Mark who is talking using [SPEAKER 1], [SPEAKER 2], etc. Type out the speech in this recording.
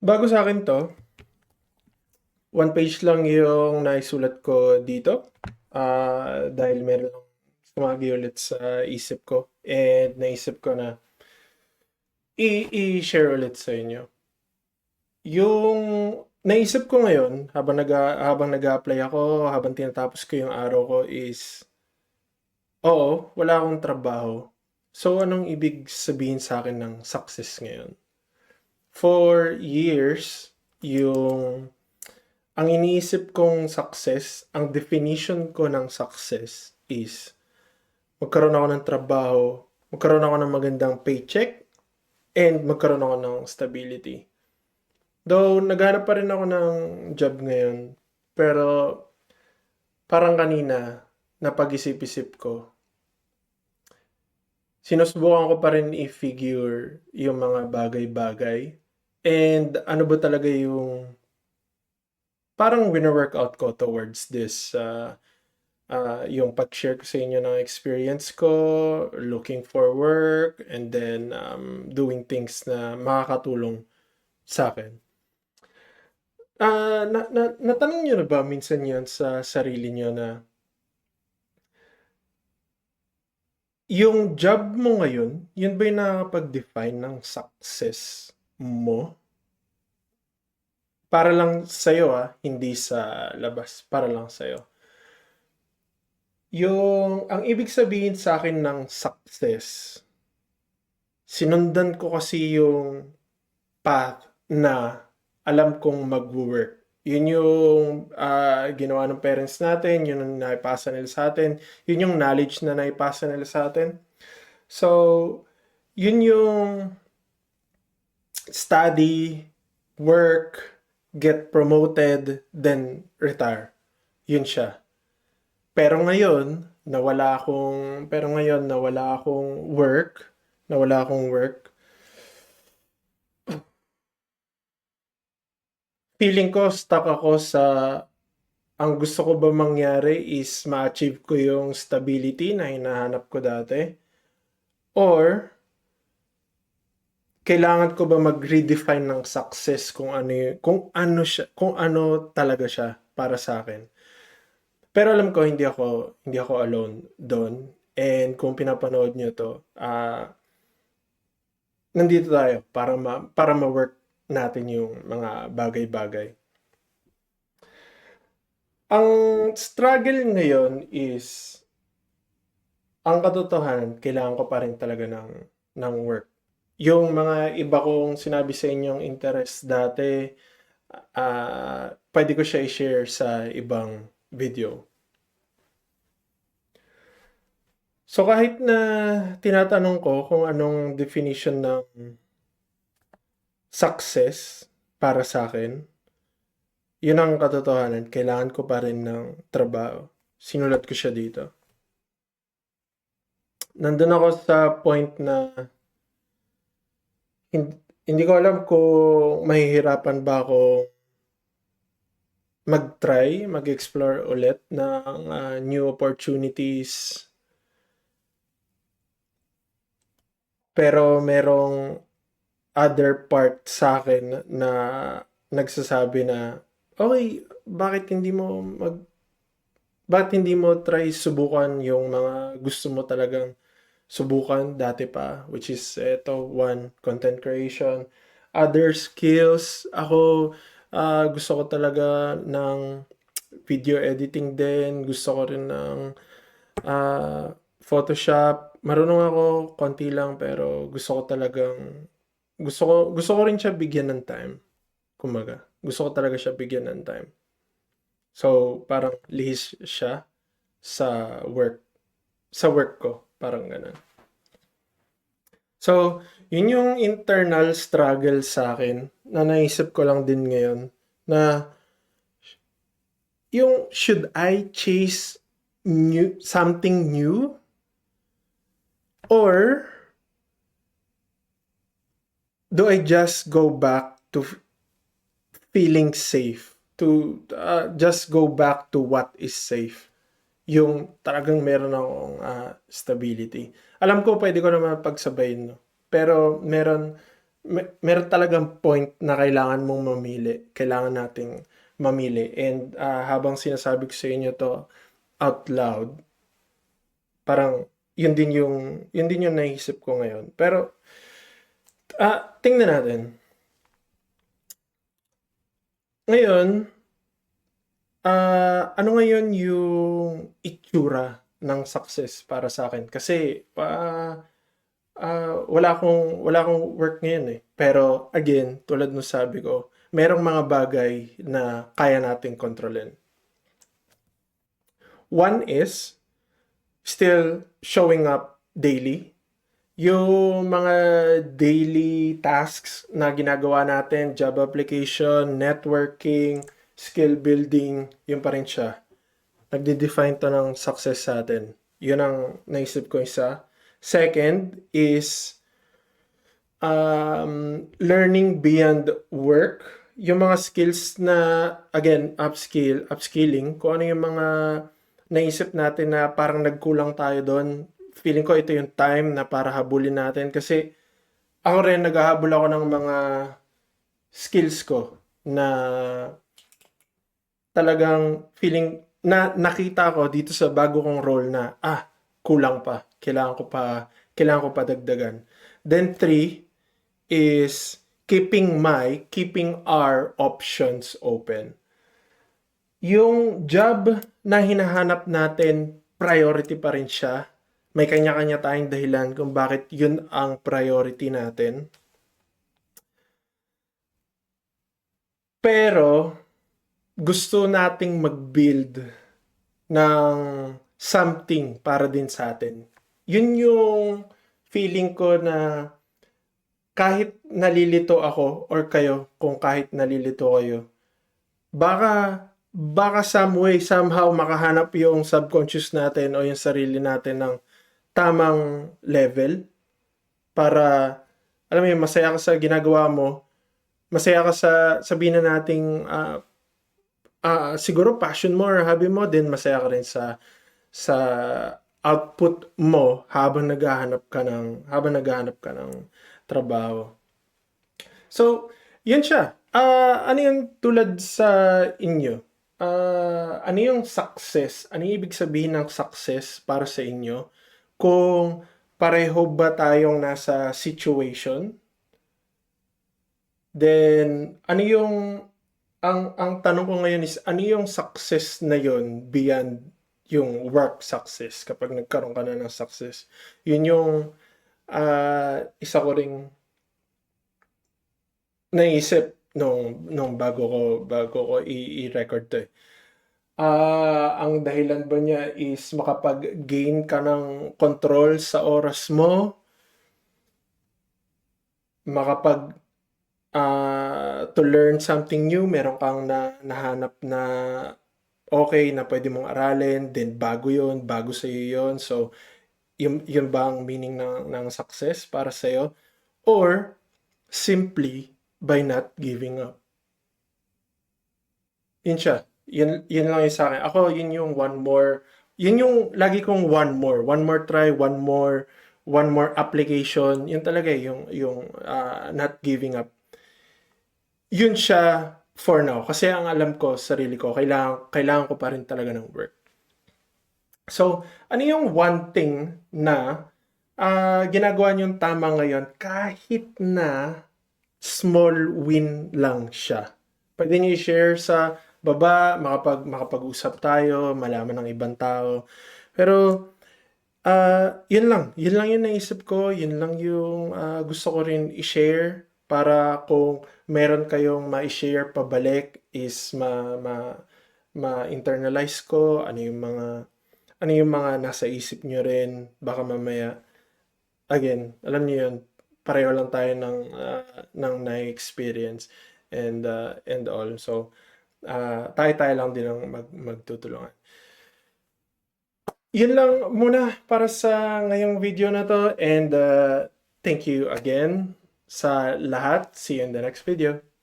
[SPEAKER 1] Bago sa akin 'to, one page lang yung naisulat ko dito. Dahil meron akong sumagi ulit sa isip ko and naisip ko na i-share ulit sa inyo. Yung naisip ko ngayon habang nag-a-apply ako, habang tinatapos ko yung araw ko is, oo, wala akong trabaho. So, anong ibig sabihin sa akin ng success ngayon? For years, yung ang iniisip kong success, ang definition ko ng success is magkaroon ako ng trabaho, magkaroon ako ng magandang paycheck, and magkaroon ako ng stability. Though, naghanap pa rin ako ng job ngayon, pero parang kanina, napag-isip-isip ko, sinusubukan ko pa rin i-figure yung mga bagay-bagay. And ano ba talaga yung parang wino-workout ko towards this yung pag-share ko sa inyo ng experience ko, looking for work, and then doing things na makakatulong sa akin. Natanong niyo na ba minsan yon sa sarili niyo na yung job mo ngayon, yun ba yung nakakapag-define ng success mo? Para lang sa'yo hindi sa labas, para lang sa'yo. Ang ibig sabihin sa akin ng success, sinundan ko kasi yung path na alam kong mag-work. Yun yung ginawa ng parents natin, yun yung naipasa nila sa atin, yun yung knowledge na naipasa nila sa atin. So, yun yung study, work, get promoted, then retire. Yun siya. Pero ngayon nawala akong work. Feeling ko stuck ako sa ang gusto ko ba mangyari is ma-achieve ko yung stability na hinahanap ko dati, or kailangan ko ba mag-redefine ng success kung ano talaga siya para sa akin. Pero alam ko hindi ako alone doon, and kung pinapanood niyo 'to, nandito tayo para ma-work natin yung mga bagay-bagay. Ang struggle ngayon is, ang katotohanan, kailangan ko pa rin talaga ng work. Yung mga iba kong sinabi sa inyong interest dati, pwede ko siya i-share sa ibang video. So kahit na tinatanong ko kung anong definition ng success para sa akin, yun ang katotohanan, kailangan ko pa rin ng trabaho. Sinulat ko siya dito. Nandun ako sa point na hindi ko alam kung mahihirapan ba ako mag-explore ulit ng new opportunities. Pero merong other part sa akin na nagsasabi na, okay, bakit hindi mo try subukan yung mga gusto mo talagang subukan dati pa, which is one, content creation, other skills. Ako, gusto ko talaga ng video editing din, gusto ko rin ng Photoshop. Marunong ako konti lang, pero gusto ko rin siya bigyan ng time. Kumaga, gusto ko talaga siya bigyan ng time. So, parang lihis siya sa work. Sa work ko, parang ganun. So, yun yung internal struggle sa akin na naisip ko lang din ngayon na yung should I chase something new, or do I just go back to feeling safe, to just go back to what is safe, yung talagang meron akong stability. Alam ko pwede ko naman pagsabayin, no? Pero meron meron talagang point na kailangan mong mamili. Kailangan nating mamili. And habang sinasabi ko sa inyo to out loud, parang yun din yung naisip ko ngayon. Pero tingnan natin. Ngayon, ano ngayon yung itsura ng success para sa akin? Kasi wala akong work ngayon eh. Pero again, tulad ng sabi ko, merong mga bagay na kaya nating kontrolin. One is still showing up daily. Yung mga daily tasks na ginagawa natin, job application, networking, skill building, yun pa rin siya. Nagde-define to ng success sa atin. Yun ang naisip ko isa. Second is learning beyond work. Yung mga skills na, again, upskilling, kung ano yung mga naisip natin na parang nagkulang tayo doon. Feeling ko ito yung time na para habulin natin. Kasi ako rin, naghahabol ako ng mga skills ko na talagang feeling na nakita ko dito sa bago kong role na, kulang pa. Kailangan ko pa dagdagan. Then 3 is keeping our options open. Yung job na hinahanap natin, priority pa rin siya. May kanya-kanya tayong dahilan kung bakit yun ang priority natin. Pero, gusto nating mag-build ng something para din sa atin. Yun yung feeling ko na kahit nalilito ako or kayo, kung kahit nalilito kayo, baka some way, somehow makahanap yung subconscious natin o yung sarili natin ng tamang level para, alam mo yun, masaya ka sa ginagawa mo, masaya ka sa, sabihin na nating, siguro passion mo or hobby mo, din masaya ka rin sa output mo habang naghahanap ka ng trabaho. So, yun siya. Ano yung tulad sa inyo? Ano yung success? Ano yung ibig sabihin ng success para sa inyo? Kung pareho ba tayong nasa situation? Then, ano yung ang tanong ko ngayon is, ano yung success na yon beyond yung work success kapag nagkaroon ka na ng success? Yun yung isa ko ring naisip nung bago ko i-record to eh. Ang dahilan ba niya is makapag-gain ka ng control sa oras mo, to learn something new, meron kang nahanap na okay na pwede mong aralin, then bago sa iyo yun. So, yun ba ang meaning ng success para sa iyo? Or, simply by not giving up. Yun siya. Yun lang yung sa akin. Ako, yun yung yun yung lagi kong one more try, one more application. Yun talaga yung not giving up. Yun siya for now. Kasi ang alam ko, sarili ko, kailangan ko pa rin talaga ng work. So, ano yung one thing na ginagawa niyong tama ngayon kahit na small win lang siya? Pwede niyo i-share sa baba, makapag-usap tayo, malaman ng ibang tao. Pero, yun lang yung naisip ko, yun lang yung gusto ko rin i-share para kung meron kayong ma-share pabalik is ma-internalize ko, ano yung mga nasa isip nyo rin, baka mamaya, again, alam niyo yun, pareho lang tayo ng na-experience and all. So, tayo lang din ang magtutulungan. Yun lang muna para sa ngayong video na to and thank you again sa lahat. See you in the next video.